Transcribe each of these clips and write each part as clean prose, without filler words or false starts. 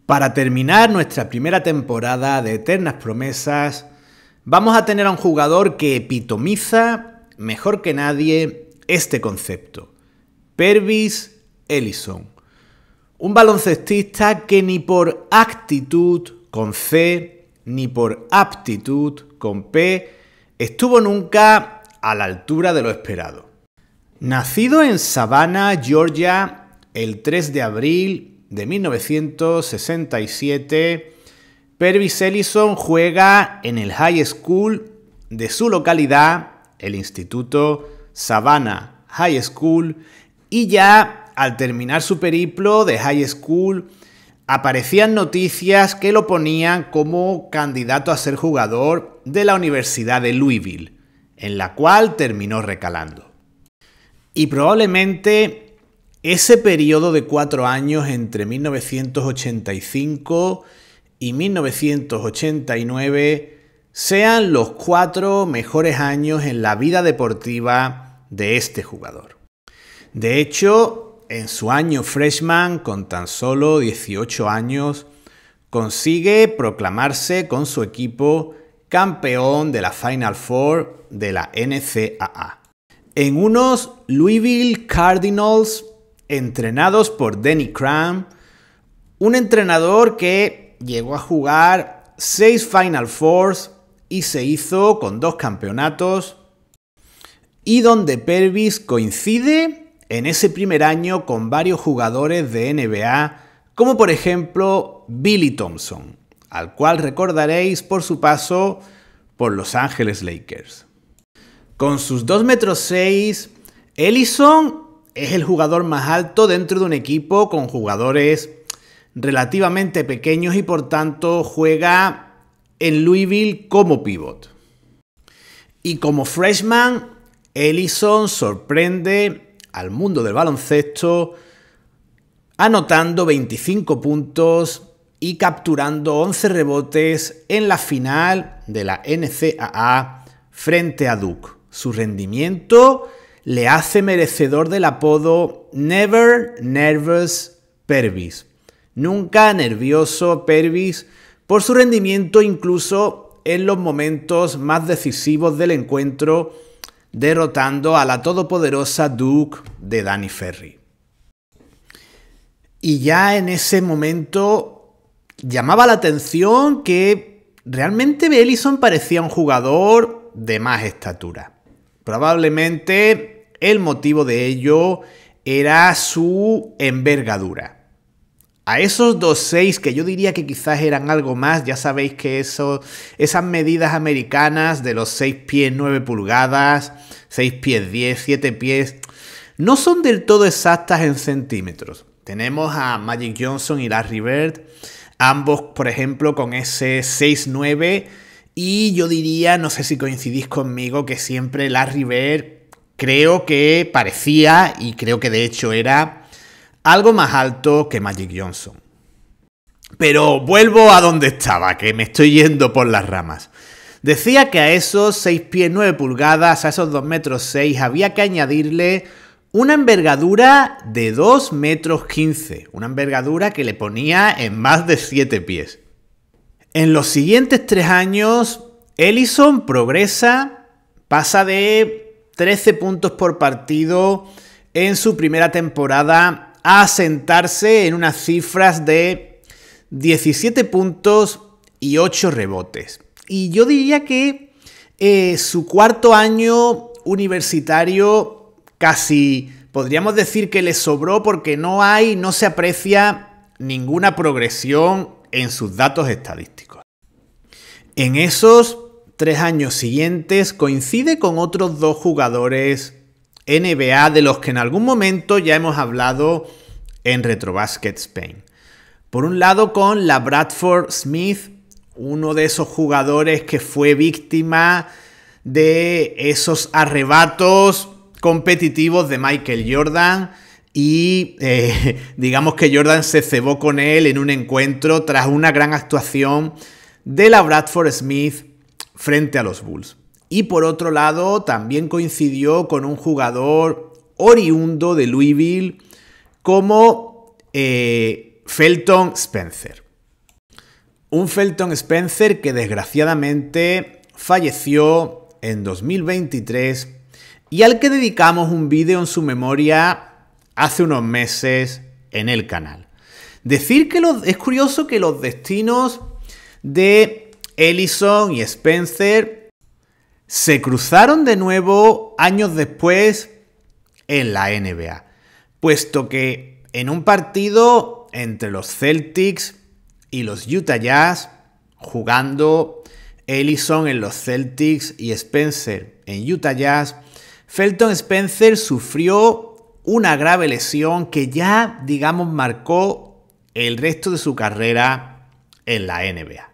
Para terminar nuestra primera temporada de Eternas Promesas, vamos a tener a un jugador que epitomiza mejor que nadie este concepto: Pervis Ellison. Un baloncestista que ni por actitud con C ni por aptitud con P estuvo nunca a la altura de lo esperado. Nacido en Savannah, Georgia, el 3 de abril de 1967, Pervis Ellison juega en el high school de su localidad, el instituto Savannah High School, y ya al terminar su periplo de high school aparecían noticias que lo ponían como candidato a ser jugador de la Universidad de Louisville, en la cual terminó recalando. Y probablemente ese periodo de 4 años entre 1985 y 1989 sean los 4 mejores años en la vida deportiva de este jugador. De hecho, en su año freshman, con tan solo 18 años, consigue proclamarse con su equipo campeón de la Final Four de la NCAA. En unos Louisville Cardinals entrenados por Denny Crum, un entrenador que llegó a jugar 6 Final Fours y se hizo con 2 campeonatos, y donde Pervis coincide en ese primer año con varios jugadores de NBA, como por ejemplo Billy Thompson, al cual recordaréis por su paso por Los Ángeles Lakers. Con sus 2,6 m, Ellison es el jugador más alto dentro de un equipo con jugadores relativamente pequeños y por tanto juega en Louisville como pivot. Y como freshman, Ellison sorprende al mundo del baloncesto anotando 25 puntos y capturando 11 rebotes en la final de la NCAA frente a Duke. Su rendimiento le hace merecedor del apodo Never Nervous Pervis. Nunca nervioso Pervis, por su rendimiento incluso en los momentos más decisivos del encuentro, derrotando a la todopoderosa Duke de Danny Ferry. Y ya en ese momento llamaba la atención que realmente Ellison parecía un jugador de más estatura. Probablemente el motivo de ello era su envergadura. A esos 2,6, que yo diría que quizás eran algo más, ya sabéis que esas medidas americanas de los 6 pies 9 pulgadas, 6 pies 10, 7 pies, no son del todo exactas en centímetros. Tenemos a Magic Johnson y Larry Bird, ambos, por ejemplo, con ese 6'9", y yo diría, no sé si coincidís conmigo, que siempre Larry Bird creo que parecía, y creo que de hecho era, algo más alto que Magic Johnson. Pero vuelvo a donde estaba, que me estoy yendo por las ramas. Decía que a esos 6 pies 9 pulgadas, a esos 2,6 m, había que añadirle una envergadura de 2,15 m, una envergadura que le ponía en más de 7 pies. En los siguientes 3 años, Ellison progresa, pasa de 13 puntos por partido en su primera temporada a asentarse en unas cifras de 17 puntos y 8 rebotes. Y yo diría que su cuarto año universitario casi podríamos decir que le sobró, porque no se aprecia ninguna progresión en sus datos estadísticos. En esos 3 años siguientes coincide con otros 2 jugadores NBA de los que en algún momento ya hemos hablado en Retrobasket Spain. Por un lado con la Bradford Smith, uno de esos jugadores que fue víctima de esos arrebatos competitivos de Michael Jordan, y digamos que Jordan se cebó con él en un encuentro tras una gran actuación de la Bradford Smith frente a los Bulls. Y por otro lado también coincidió con un jugador oriundo de Louisville como Felton Spencer. Un Felton Spencer que desgraciadamente falleció en 2023 y al que dedicamos un vídeo en su memoria hace unos meses en el canal. Decir que es curioso que los destinos de Ellison y Spencer se cruzaron de nuevo años después en la NBA, puesto que en un partido entre los Celtics y los Utah Jazz, jugando Ellison en los Celtics y Spencer en Utah Jazz, Felton Spencer sufrió una grave lesión que ya, digamos, marcó el resto de su carrera en la NBA.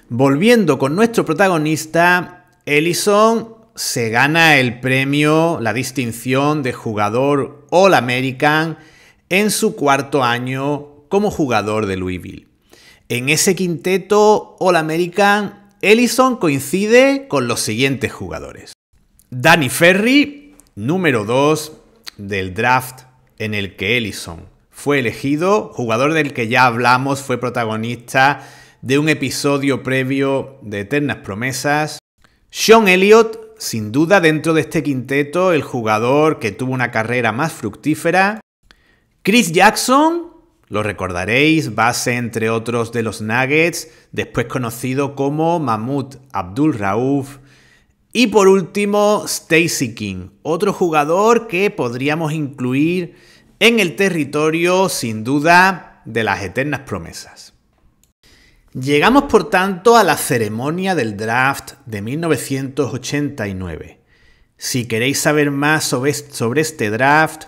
Volviendo con nuestro protagonista, Ellison se gana el premio, la distinción de jugador All-American en su cuarto año como jugador de Louisville. En ese quinteto All-American, Ellison coincide con los siguientes jugadores. Danny Ferry, número 2 del draft en el que Ellison fue elegido, jugador del que ya hablamos, fue protagonista de un episodio previo de Eternas Promesas. Sean Elliott, sin duda dentro de este quinteto, el jugador que tuvo una carrera más fructífera. Chris Jackson, lo recordaréis, base entre otros de los Nuggets, después conocido como Mahmoud Abdul-Rauf. Y por último, Stacey King, otro jugador que podríamos incluir en el territorio, sin duda, de las Eternas Promesas. Llegamos, por tanto, a la ceremonia del draft de 1989. Si queréis saber más sobre este draft,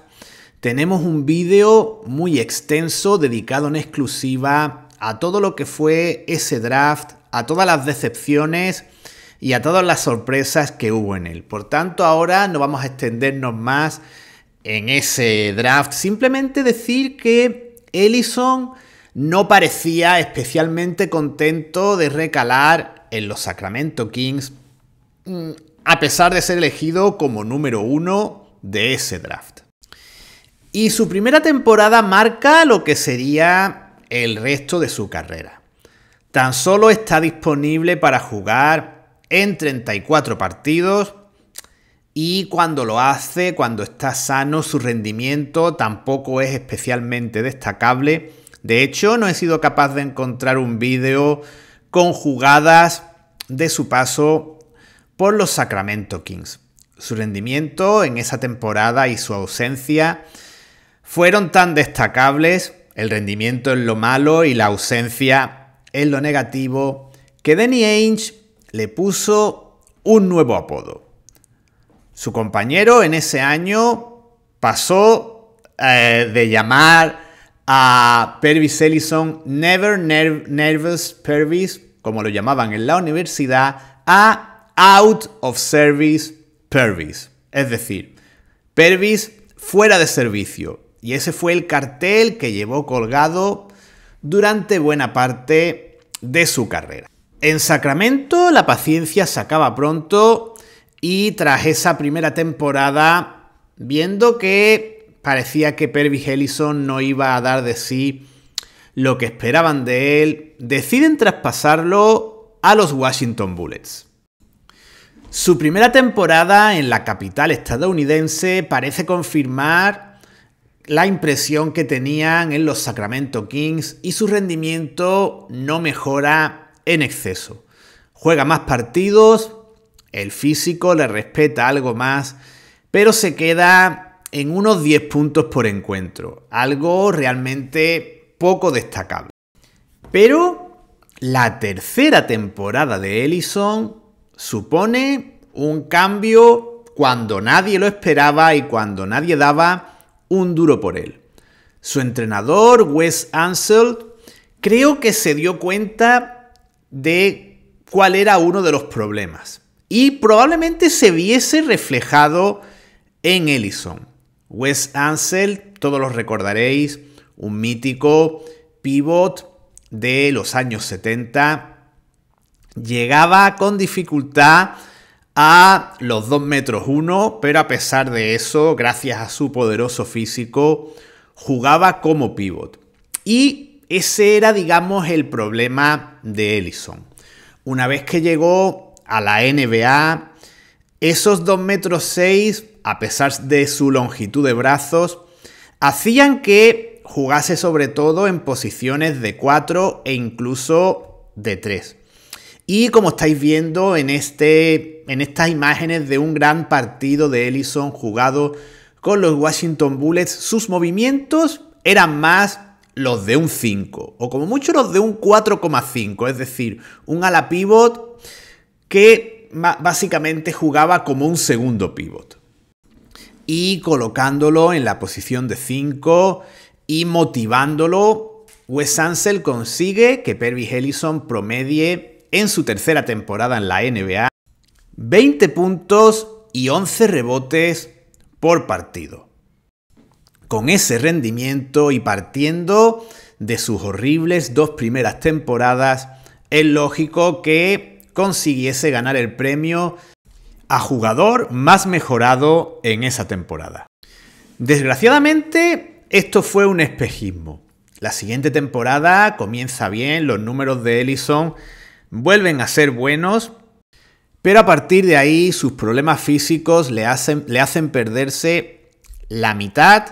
tenemos un vídeo muy extenso dedicado en exclusiva a todo lo que fue ese draft, a todas las decepciones y a todas las sorpresas que hubo en él. Por tanto, ahora no vamos a extendernos más en ese draft. Simplemente decir que Ellison no parecía especialmente contento de recalar en los Sacramento Kings, a pesar de ser elegido como número 1 de ese draft. Y su primera temporada marca lo que sería el resto de su carrera. Tan solo está disponible para jugar en 34 partidos y cuando lo hace, cuando está sano, su rendimiento tampoco es especialmente destacable. De hecho, no he sido capaz de encontrar un vídeo con jugadas de su paso por los Sacramento Kings. Su rendimiento en esa temporada y su ausencia fueron tan destacables, el rendimiento en lo malo y la ausencia en lo negativo, que Danny Ainge le puso un nuevo apodo. Su compañero en ese año pasó de llamar a Pervis Ellison Never Nervous Pervis, como lo llamaban en la universidad, a Out of Service Pervis. Es decir, Pervis fuera de servicio. Y ese fue el cartel que llevó colgado durante buena parte de su carrera. En Sacramento la paciencia se acaba pronto y tras esa primera temporada, viendo que parecía que Pervis Ellison no iba a dar de sí lo que esperaban de él, deciden traspasarlo a los Washington Bullets. Su primera temporada en la capital estadounidense parece confirmar la impresión que tenían en los Sacramento Kings y su rendimiento no mejora en exceso. Juega más partidos, el físico le respeta algo más, pero se queda en unos 10 puntos por encuentro, algo realmente poco destacable. Pero la tercera temporada de Ellison supone un cambio cuando nadie lo esperaba y cuando nadie daba un duro por él. Su entrenador, Wes Unseld, creo que se dio cuenta de cuál era uno de los problemas y probablemente se viese reflejado en Ellison. Wes Unseld, todos los recordaréis, un mítico pivot de los años 70, llegaba con dificultad a los 2,1 metros, pero a pesar de eso, gracias a su poderoso físico, jugaba como pívot. Y ese era, digamos, el problema de Ellison. Una vez que llegó a la NBA, esos 2,6 metros, a pesar de su longitud de brazos, hacían que jugase sobre todo en posiciones de 4 e incluso de 3. Y como estáis viendo en estas imágenes de un gran partido de Ellison jugado con los Washington Bullets, sus movimientos eran más los de un 5 o como mucho los de un 4,5, es decir, un ala pivot que básicamente jugaba como un segundo pivot. Y colocándolo en la posición de 5 y motivándolo, Wes Unseld consigue que Pervis Ellison promedie en su tercera temporada en la NBA 20 puntos y 11 rebotes por partido. Con ese rendimiento y partiendo de sus horribles 2 primeras temporadas, es lógico que consiguiese ganar el premio a jugador más mejorado en esa temporada. Desgraciadamente, esto fue un espejismo. La siguiente temporada comienza bien, los números de Ellison vuelven a ser buenos, pero a partir de ahí sus problemas físicos le hacen perderse la mitad,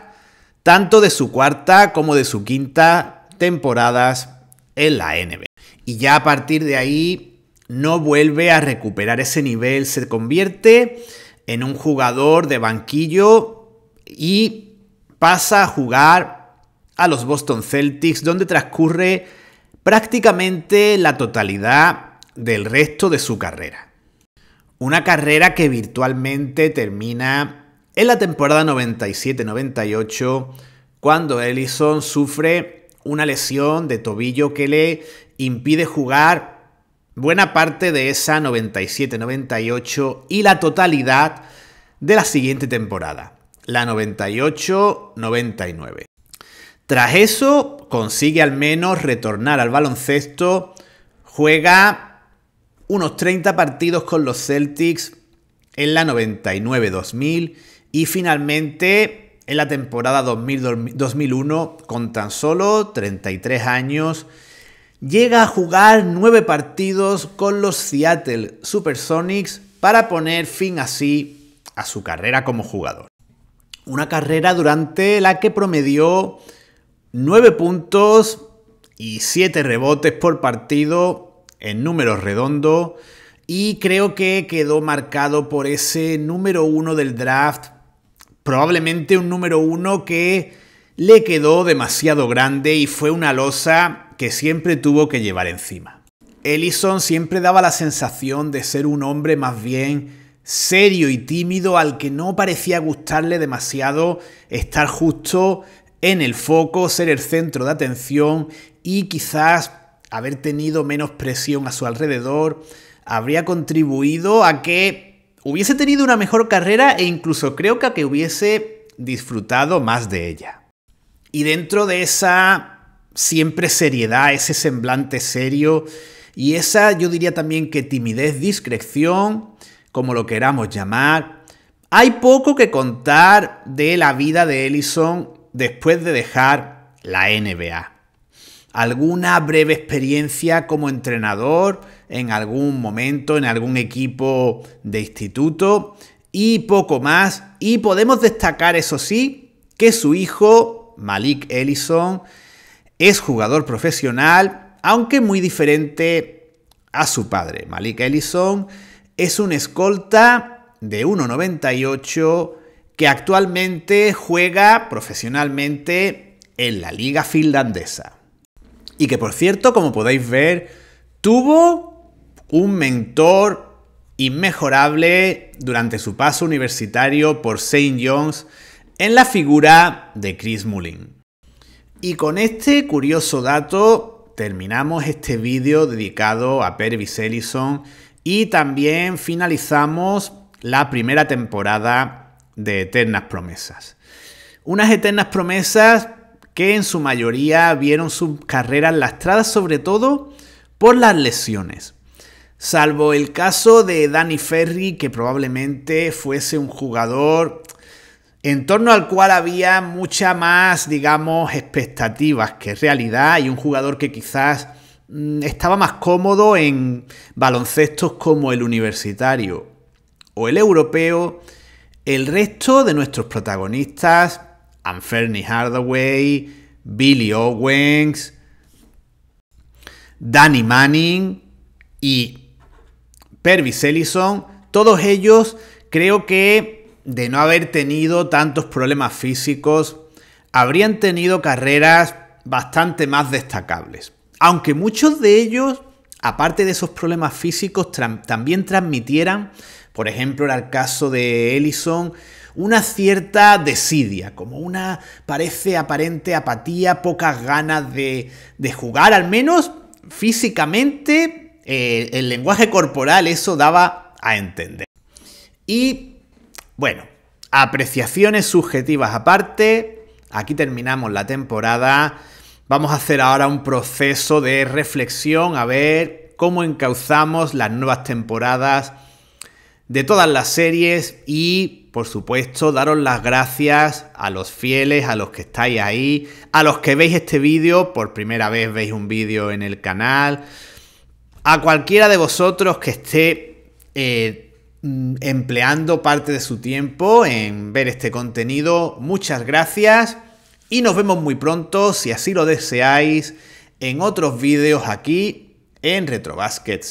tanto de su cuarta como de su quinta temporadas en la NBA. Y ya a partir de ahí no vuelve a recuperar ese nivel, se convierte en un jugador de banquillo y pasa a jugar a los Boston Celtics, donde transcurre prácticamente la totalidad del resto de su carrera. Una carrera que virtualmente termina en la temporada 97-98, cuando Ellison sufre una lesión de tobillo que le impide jugar buena parte de esa 97-98 y la totalidad de la siguiente temporada, la 98-99. Tras eso, consigue al menos retornar al baloncesto, juega unos 30 partidos con los Celtics en la 99-2000 y finalmente en la temporada 2000-2001, con tan solo 33 años, llega a jugar 9 partidos con los Seattle Supersonics para poner fin así a su carrera como jugador. Una carrera durante la que promedió 9 puntos y 7 rebotes por partido en números redondos, y creo que quedó marcado por ese número 1 del draft, probablemente un número 1 que le quedó demasiado grande y fue una losa que siempre tuvo que llevar encima. Ellison siempre daba la sensación de ser un hombre más bien serio y tímido, al que no parecía gustarle demasiado estar justo en el foco, ser el centro de atención, y quizás haber tenido menos presión a su alrededor habría contribuido a que hubiese tenido una mejor carrera e incluso creo que a que hubiese disfrutado más de ella. Y dentro de esa siempre seriedad, ese semblante serio y esa, yo diría también que timidez, discreción, como lo queramos llamar, hay poco que contar de la vida de Ellison después de dejar la NBA. Alguna breve experiencia como entrenador en algún momento, en algún equipo de instituto y poco más. Y podemos destacar, eso sí, que su hijo, Malik Ellison, es jugador profesional, aunque muy diferente a su padre. Malik Ellison es un escolta de 1,98 que actualmente juega profesionalmente en la liga finlandesa. Y que, por cierto, como podéis ver, tuvo un mentor inmejorable durante su paso universitario por St. John's en la figura de Chris Mullin. Y con este curioso dato terminamos este vídeo dedicado a Pervis Ellison y también finalizamos la primera temporada de Eternas Promesas. Unas eternas promesas que en su mayoría vieron sus carreras lastradas sobre todo por las lesiones. Salvo el caso de Danny Ferry, que probablemente fuese un jugador en torno al cual había mucha más, digamos, expectativas que realidad, y un jugador que quizás estaba más cómodo en baloncestos como el universitario o el europeo. El resto de nuestros protagonistas, Anthony Hardaway, Billy Owens, Danny Manning y Pervis Ellison, todos ellos creo que de no haber tenido tantos problemas físicos habrían tenido carreras bastante más destacables. Aunque muchos de ellos, aparte de esos problemas físicos, también transmitieran, por ejemplo era el caso de Ellison, una cierta desidia, como una parece aparente apatía, pocas ganas de jugar, al menos físicamente, el lenguaje corporal eso daba a entender. Y bueno, apreciaciones subjetivas aparte, aquí terminamos la temporada. Vamos a hacer ahora un proceso de reflexión a ver cómo encauzamos las nuevas temporadas de todas las series y, por supuesto, daros las gracias a los fieles, a los que estáis ahí, a los que veis este vídeo, por primera vez veis un vídeo en el canal, a cualquiera de vosotros que esté empleando parte de su tiempo en ver este contenido. Muchas gracias y nos vemos muy pronto, si así lo deseáis, en otros vídeos aquí en RetroBasket.